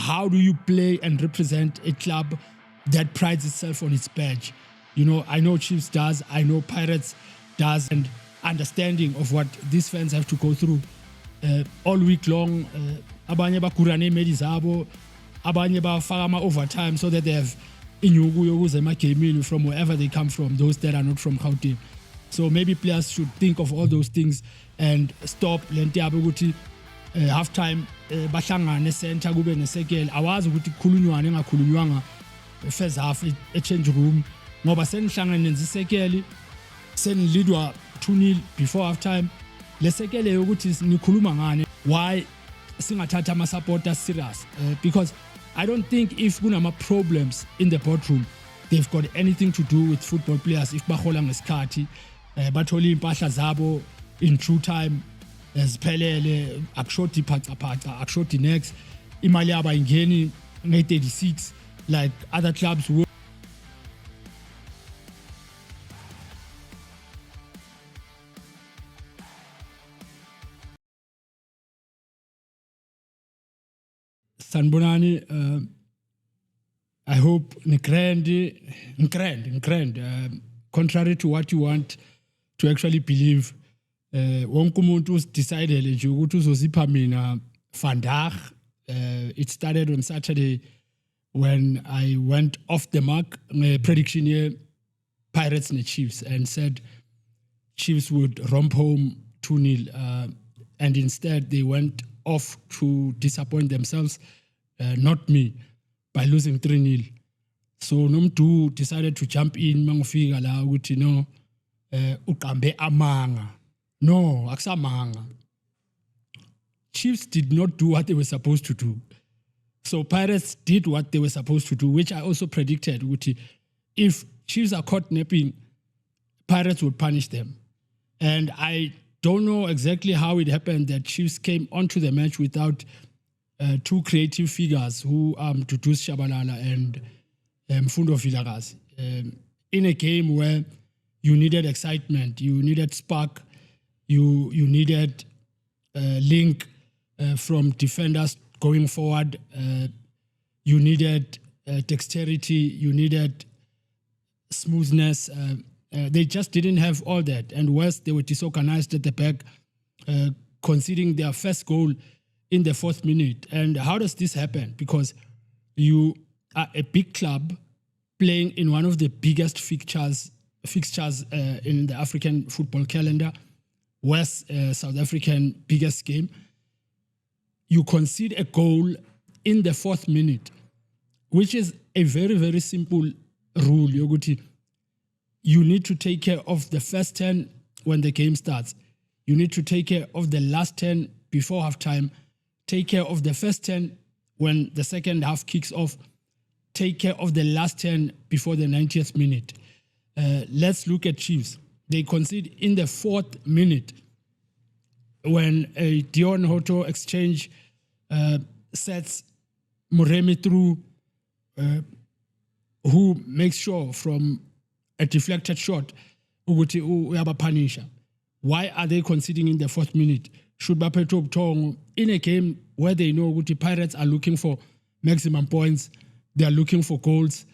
how do you play and represent a club that prides itself on its badge? You know, I know Chiefs does, I know Pirates does, and understanding of what these fans have to go through all week long. Abanye bagura neemedi zabo, abanye bafaka ama-overtime so that they have inyuku yokuza emagamini from wherever they come from, those that are not from Gauteng. So maybe players should think of all those things and stop lento yabo ukuthi halftime bahlangane center kube nesekele. Awazi ukuthi kukhulunywane engakhulunywanga first half change room ngoba senihlangane nenzisekele senilidwa 2-0 before halftime. Lesekele ukuthi nikhuluma ngane, why singathatha ama supporters serious? Because I don't think if kunama problems in the boardroom they've got anything to do with football players. If bahola ngesikhathi bathola impahla zabo in true time ziphelele, akushoti phacaphaca, akushoti next, imali yabo ayingeni nge-36 like other clubs would. Sanbonani, I hope grand, contrary to what you want to actually believe. Wonke umuntu decided nje ukuthi uzozipha mina vandag. It started on Saturday when I went off the mark prediction here, Pirates and Chiefs, and said Chiefs would romp home 2-0, and instead they went off to disappoint themselves, not me, by losing 3-0. So Nomdu decided to jump in mangufika la ukuthi no uqambe amanga. No, aksamanga. Chiefs did not do what they were supposed to do. So Pirates did what they were supposed to do, which I also predicted. If Chiefs are caught napping, Pirates would punish them. And I don't know exactly how it happened that Chiefs came onto the match without two creative figures who Dudus Shabalala and Mfundo Vilakazi. In a game where you needed excitement, you needed spark, you needed link from defenders going forward, you needed dexterity, you needed smoothness. They just didn't have all that. And worse, they were disorganized at the back, conceding their first goal in the 4th minute. And how does this happen? Because you are a big club playing in one of the biggest fixtures in the African football calendar, West South African biggest game. You concede a goal in the 4th minute, which is a very, very simple rule. You need to take care of the first 10 when the game starts. You need to take care of the last 10 before halftime. Take care of the first 10 when the second half kicks off. Take care of the last 10 before the 90th minute. Let's look at Chiefs. They concede in the 4th minute when a Dion Hoto exchange sets Moremi through, who makes sure from a deflected shot, why are they conceding in the 4th minute? Should Bapetro Tong in a game where they know the Pirates are looking for maximum points, they are looking for goals,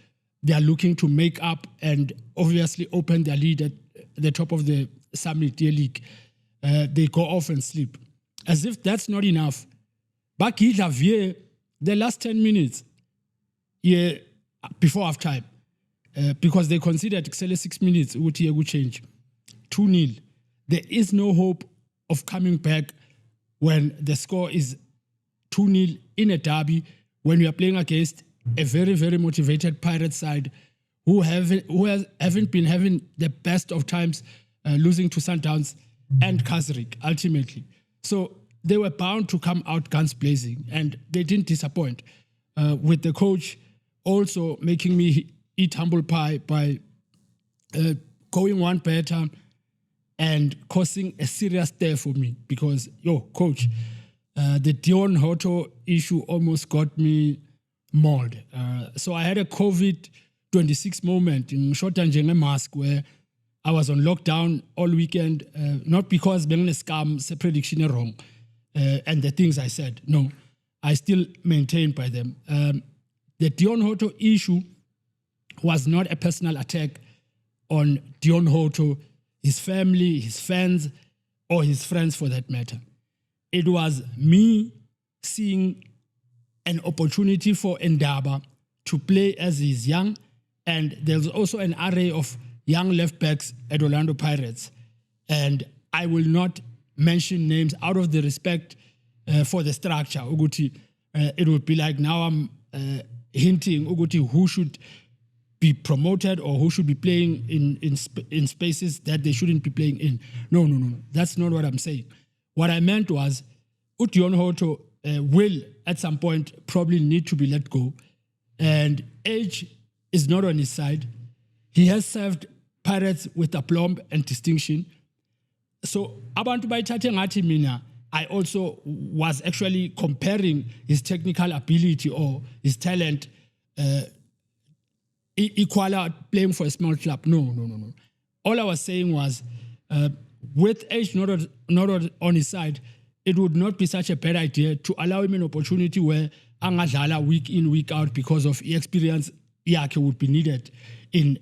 they are looking to make up and obviously open their lead at the top of the Summit League. They go off and sleep. As if that's not enough. Baki Javier, the last 10 minutes before half time, because they considered 6 minutes would change. 2-0. There is no hope of coming back when the score is 2-0 in a derby, when you are playing against a very, very motivated Pirate side who haven't been having the best of times, losing to Sundowns and Kazrik ultimately. So they were bound to come out guns blazing, and they didn't disappoint. With the coach also making me eat humble pie by going one better and causing a serious tear for me because, coach, the Dion Hoto issue almost got me mauled. So I had a COVID-26 moment in Shotanjenge Mask where I was on lockdown all weekend, not because being a scam, prediction wrong, and the things I said, no, I still maintain by them. The Dion Hoto issue was not a personal attack on Dion Hoto, his family, his fans, or his friends for that matter. It was me seeing an opportunity for Ndaba to play as he's young, and there's also an array of young left backs at Orlando Pirates. And I will not mention names out of the respect for the structure. Uguti, it would be like now I'm hinting Uguti who should be promoted or who should be playing in spaces that they shouldn't be playing in. No. That's not what I'm saying. What I meant was Dion Hoto will at some point probably need to be let go. And age is not on his side. He has served Pirates with aplomb and distinction. So abantu bayithathe ngathi mina, I also was actually comparing his technical ability or his talent equal out playing for a small club. No. All I was saying was, with age not on his side, it would not be such a bad idea to allow him an opportunity where angadlala week in, week out because of experience yakhe would be needed in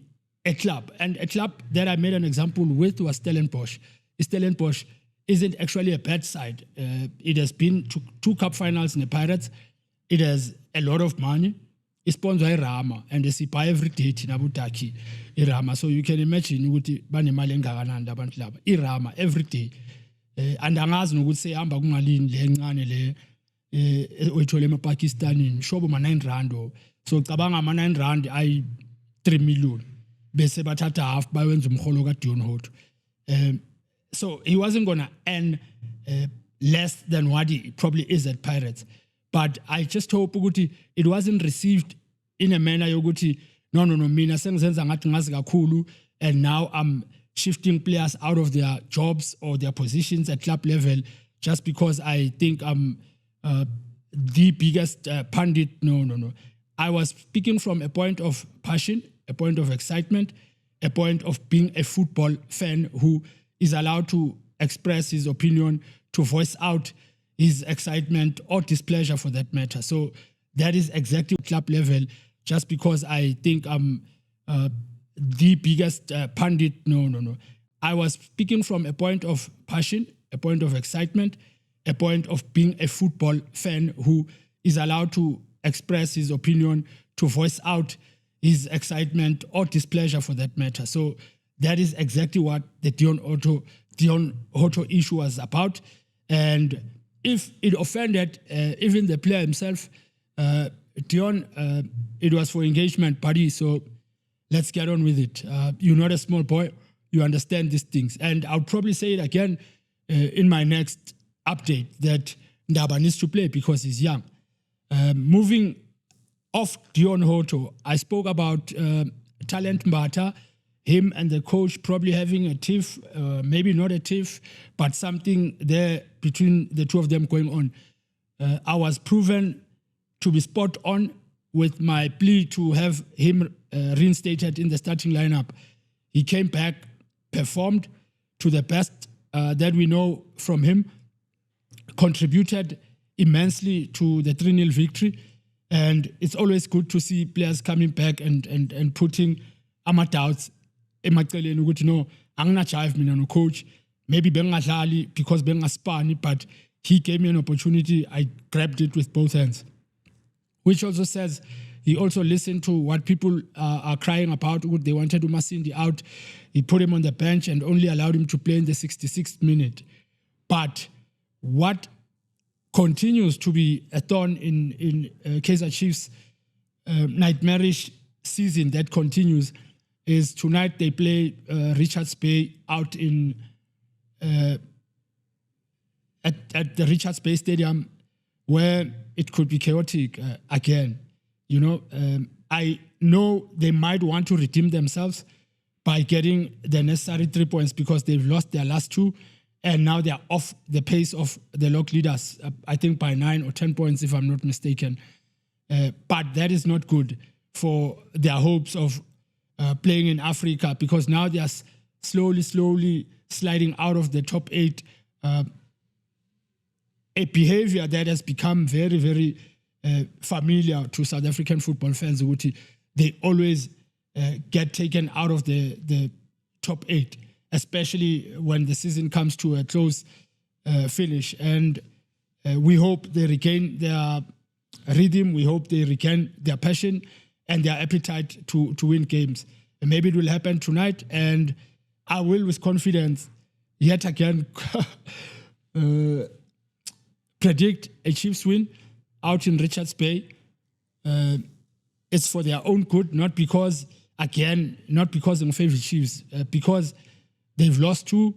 a club. And a club that I made an example with was Stellenbosch. Stellenbosch isn't actually a bad side. It has been to 2 cup finals in the Pirates. It has a lot of money. It's sponsored by Rama, and they buy every day in Abu Dhabi. Rama, so you can imagine ukuthi banemali engakanani abantu laba. Irama every day. And angazi nokuthi sehamba kumalini le encane le oyithola eMapakistanini shobo ma-R9. So cabanga ama-R9 ay 3 million. Bese bathatha half bawenza umholo kaDion Hoto. So he wasn't going to earn less than what he probably is at Pirates. But I just hope ukuthi it wasn't received in a manner yokuthi no mina sengizenza ngathi ngazi kakhulu and now I'm shifting players out of their jobs or their positions at club level just because I think I'm the biggest pundit. No. I was speaking from a point of passion, a point of excitement, a point of being a football fan who is allowed to express his opinion, to voice out his excitement or displeasure for that matter. So that is exactly club level. Just because I think I'm the biggest pundit, no. I was speaking from a point of passion, a point of excitement, a point of being a football fan who is allowed to express his opinion, to voice out his excitement or displeasure for that matter. So that is exactly what the Dion Hoto issue was about. And if it offended even the player himself, Dion, it was for engagement, buddy. So let's get on with it. You're not a small boy. You understand these things. And I'll probably say it again in my next update that Ndaba needs to play because he's young. Moving off Dion Hoto, I spoke about Talent Mbata, him and the coach probably having a tiff, maybe not a tiff, but something there between the two of them going on. I was proven to be spot on with my plea to have him reinstated in the starting lineup. He came back, performed to the best that we know from him, contributed immensely to the 3-0 victory. And it's always good to see players coming back and putting doubts emaceleni ukuthi no anginajive mina no coach, maybe bengadlali because bengaspani, but he gave me an opportunity. I grabbed it with both hands, which also says he also listened to what people are crying about. They wanted Umasindi out. He put him on the bench and only allowed him to play in the 66th minute. But what continues to be a thorn in Kaizer Chiefs' nightmarish season that continues is tonight they play Richards Bay out in at the Richards Bay Stadium, where it could be chaotic again. You know, I know they might want to redeem themselves by getting the necessary 3 points because they've lost their last 2, and now they're off the pace of the log leaders, I think by 9 or 10 points, if I'm not mistaken. But that is not good for their hopes of playing in Africa, because now they are slowly sliding out of the top 8 a behavior that has become very, very familiar to South African football fans. They always get taken out of the top 8, especially when the season comes to a close finish. And we hope they regain their rhythm. We hope they regain their passion and their appetite to win games. And maybe it will happen tonight. And I will, with confidence, yet again predict a Chiefs win out in Richards Bay. It's for their own good, not because I'm favorite Chiefs, because they've lost 2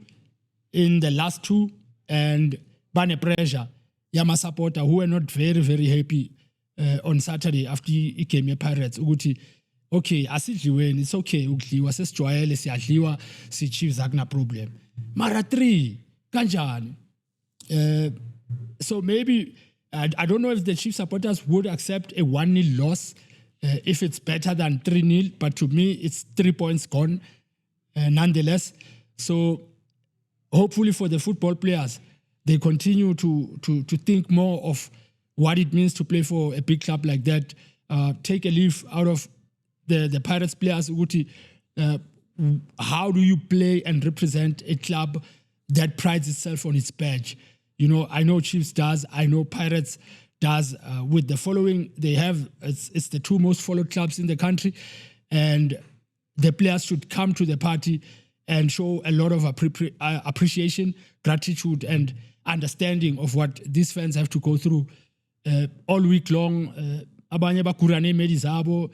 in the last 2 and bane pressure. Yama supporter who were not very, very happy on Saturday after he came here Pirates. Okay, asidliweni, it's okay, ukudliwa, sesijwayele, siyadliwa, si-Chiefs akuna problem. Mara 3, kanjani? So maybe, I don't know if the Chiefs supporters would accept a 1-0 loss if it's better than 3-0, but to me, it's 3 points gone nonetheless. So hopefully for the football players, they continue to think more of what it means to play for a big club like that. Take a leaf out of the Pirates players. How do you play and represent a club that prides itself on its badge? I know Chiefs does. I know Pirates does. With the following they have, it's the 2 most followed clubs in the country, and the players should come to the party and show a lot of appreciation, gratitude, and understanding of what these fans have to go through all week long. Abanye bagurane imali zabo,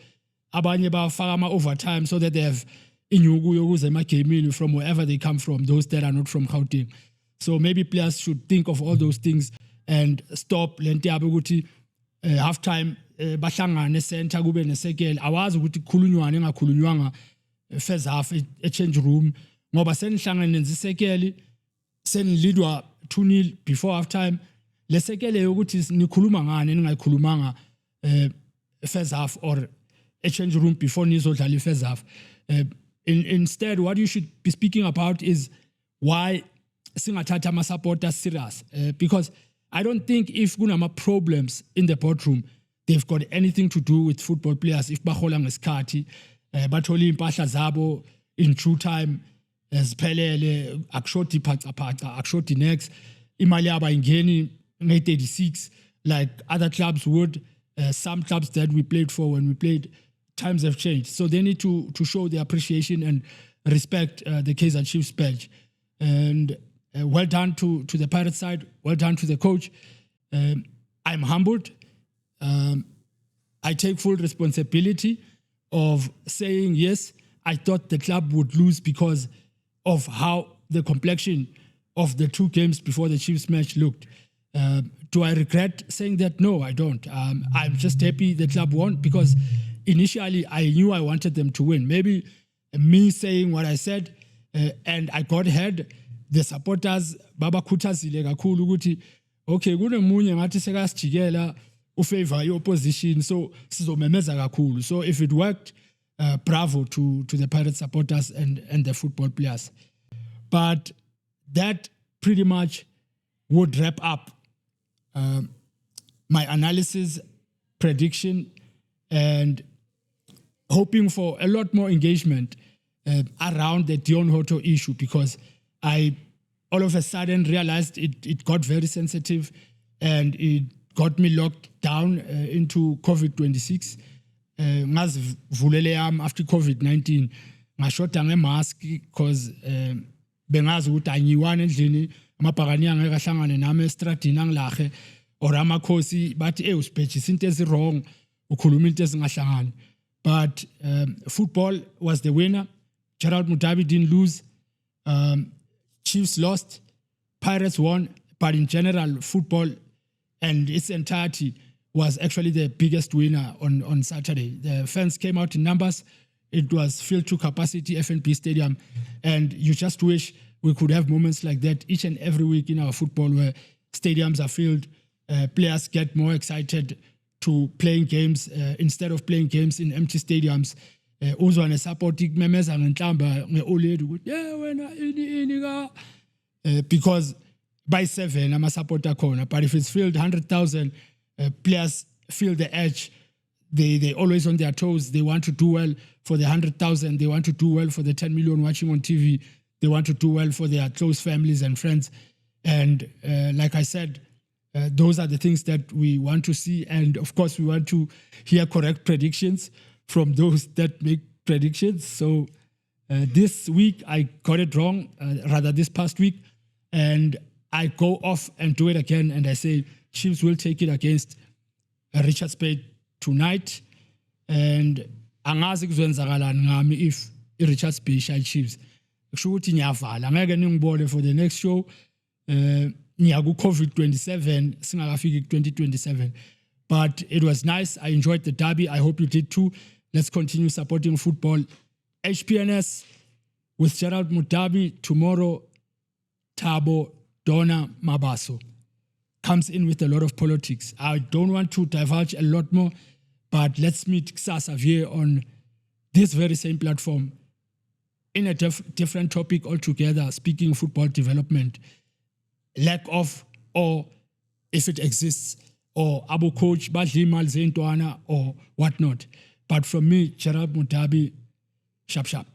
abanye bafaka ama-overtime so that they have inyuku yokuza emagamini from wherever they come from, those that are not from Gauteng. So maybe players should think of all those things and stop lento yabo ukuthi halftime bahlangane center kube nesekele. Awazi ukuthi khulunywane engakhulunywanga first half change room ngoba senihlangane nenzisekele senilidwa 2-0 before halftime. Lesekele ukuthi nikhuluma ngani ningayikhulumanga first half or a change room before nizodlala first half. Instead, what you should be speaking about is why singathatha ama-supporters serious, because I don't think if kunama problems in the boardroom, they've got anything to do with football players. If bahola ngesikhathi bathole impahla zabo in true time, ziphelele, akushoti phacaphaca, akushoti next, imali yabo ayingeni nge-36 like other clubs would. Some clubs that we played for when we played, times have changed. So they need to show their appreciation and respect the Kaizer Chiefs badge. And well done to the Pirates side. Well done to the coach. I'm humbled. I take full responsibility of saying, yes, I thought the club would lose because of how the complexion of the 2 games before the Chiefs match looked. Do I regret saying that? No, I don't. I'm just happy the club won because initially I knew I wanted them to win. Maybe me saying what I said and I got ahead, the supporters babakhuthazile kakhulu ukuthi okay kunemunye ngathi sekasijikela ufavor i-opposition so sizomemeza kakhulu. So if it worked, bravo to the Pirates supporters and the football players. But that pretty much would wrap up my analysis, prediction, and hoping for a lot more engagement around the Dion Hoto issue, because I all of a sudden realized it got very sensitive and it got me locked down into COVID-26. Ngazivulele yami after COVID-19 ngashoda ngemask because bengazi ukuthi angiwane endlini amabhakani angeke ahlangane nami estradini angilahe or amakhosi bathi usibhejisa into ezirong ukhuluma into ezingahlangani. But football was the winner. Gerald Mudabi didn't lose. Chiefs lost. Pirates won. But in general, football and its entirety was actually the biggest winner on Saturday. The fans came out in numbers. It was filled to capacity, FNB Stadium. And you just wish we could have moments like that each and every week in our football where stadiums are filled, players get more excited to playing games instead of playing games in empty stadiums. Uzwa ne-support ikumemeza ngenhlamba nge-oled ukuthi yeah wena ini ka because by 7 ama-supporter khona, but if it's filled 100,000 players feel the edge. They always on their toes. They want to do well for the 100,000. They want to do well for the 10 million watching on TV. They want to do well for their close families and friends. And like I said, those are the things that we want to see. And of course, we want to hear correct predictions from those that make predictions. So this week, I got it wrong, rather this past week. And I go off and do it again. And I say Chiefs will take it against Richards Bay tonight. And angazi kuzoyenzakalani ngami if Richards Bay shaya Chiefs. Kusho ukuthi ngiyavala ngeke ningibone for the next show. Ngiya ku COVID-27 singakafiki ku-2027. But it was nice. I enjoyed the derby. I hope you did too. Let's continue supporting football. HPNS with Gerald Mudabi tomorrow. Thabo Dona Mabaso comes in with a lot of politics. I don't want to divulge a lot more, but let's meet Xavier on this very same platform in a different topic altogether, speaking football development, lack of, or if it exists, or Abu Coach, Badlimal Zentwana, or whatnot. But from me, Gerald Mudabi, sharp.